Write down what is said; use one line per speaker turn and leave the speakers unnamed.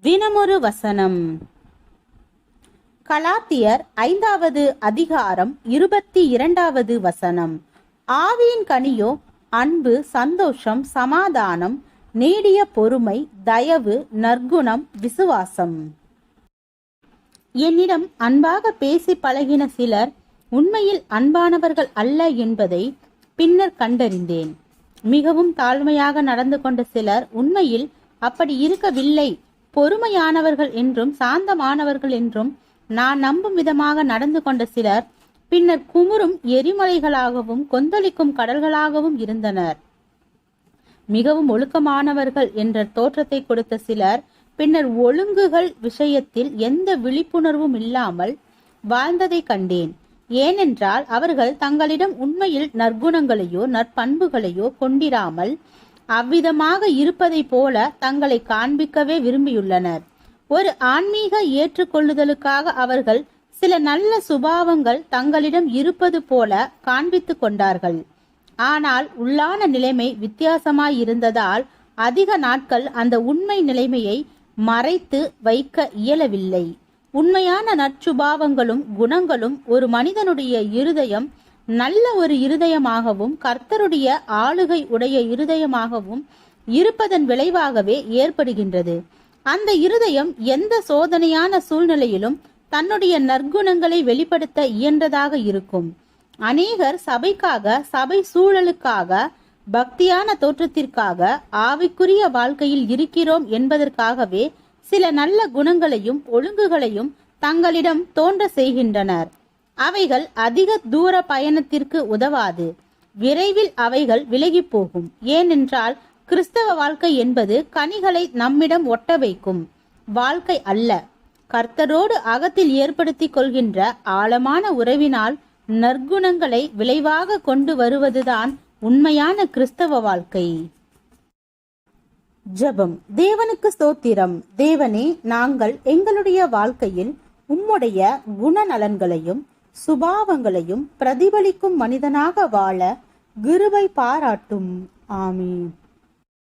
தினமொரு வசனம். கலாத்தியர் 5வது அதிகாரம் 22வது வசனம். ஆவியின் கனியோ அன்பு, சந்தோஷம், சமாதானம், நீடிய பொறுமை, தயவு, நற்குணம், விசுவாசம். என்னிடம் அன்பாக பேசி பழகின சிலர் உண்மையில் அன்பானவர்கள் அல்ல என்பதை பின்னர் கண்டறிந்தேன். மிகவும் தாழ்மையாக நடந்து கொண்ட சிலர் உண்மையில் அப்படி இருக்கவில்லை. பொறுமையானவர்கள் என்றும் சாந்தமானவர்கள் என்றும் நான் நம்பும் விதமாக நடந்து கொண்ட சிலர் பின்னர் குமுறும் எரிமலைகளாகவும் கொந்தளிக்கும் கடல்களாகவும் இருந்தனர். மிகவும் ஒழுக்கமானவர்கள் என்ற தோற்றத்தை கொடுத்த சிலர் பின்னர் ஒழுங்குகள் விஷயத்தில் எந்த விழிப்புணர்வும் இல்லாமல் வாழ்ந்ததை கண்டேன். ஏனென்றால் அவர்கள் தங்களிடம் உண்மையில் நற்குணங்களையோ நற்பண்புகளையோ கொண்டிராமல் அவ்விதமாக இருப்பதை போல தங்களை காண்பிக்கவே விரும்பியுள்ளனர். ஒரு ஆன்மீக ஏற்றுக்கொள்ளுதலுக்காக அவர்கள் சில நல்ல சுபாவங்கள் தங்களிடம் இருப்பது போல காண்பித்துக் கொண்டார்கள். ஆனால் உள்ளான நிலைமை வித்தியாசமாயிருந்ததால் அதிக நாட்கள் அந்த உண்மை நிலைமையை மறைத்து வைக்க இயலவில்லை. உண்மையான நற்சுபாவங்களும் குணங்களும் ஒரு மனிதனுடைய இருதயம் நல்ல ஒரு இருதயமாகவும் கர்த்தருடைய ஆளுகை உடைய இருதயமாகவும் இருப்பதன் விளைவாகவே ஏற்படுகின்றது. அந்த இருதயம் எந்த சோதனையான சூழ்நிலையிலும் தன்னுடைய நற்குணங்களை வெளிப்படுத்த இயன்றதாக இருக்கும். அநேகர் சபைக்காக, சபை சூழலுக்காக, பக்தியான தோற்றத்திற்காக, ஆவிக்குரிய வாழ்க்கையில் இருக்கிறோம் என்பதற்காகவே சில நல்ல குணங்களையும் ஒழுங்குகளையும் தங்களிடம் தோன்ற செய்கின்றனர். அவைகள் அதிக தூர பயணத்திற்கு உதவாது. விரைவில் அவைகள் விலகி போகும். ஏனென்றால் கிறிஸ்தவ வாழ்க்கை என்பது கனிகளை நம்மிடம் ஒட்ட வைக்கும் வாழ்க்கை அல்ல. கர்த்தரோடு அகத்தில் ஏற்படுத்திக் கொள்கின்ற ஆழமான உறவினால் நற்குணங்களை விளைவாக கொண்டு வருவதுதான் உண்மையான கிறிஸ்தவ வாழ்க்கை. ஜெபம். தேவனுக்கு ஸ்தோத்திரம். தேவனே, நாங்கள் எங்களுடைய வாழ்க்கையில் உம்முடைய குணநலன்களையும் சுபாவங்களையும் பிரதிபலிக்கும் மனிதனாக வாழ கிருபை பாராட்டும். ஆமீன்.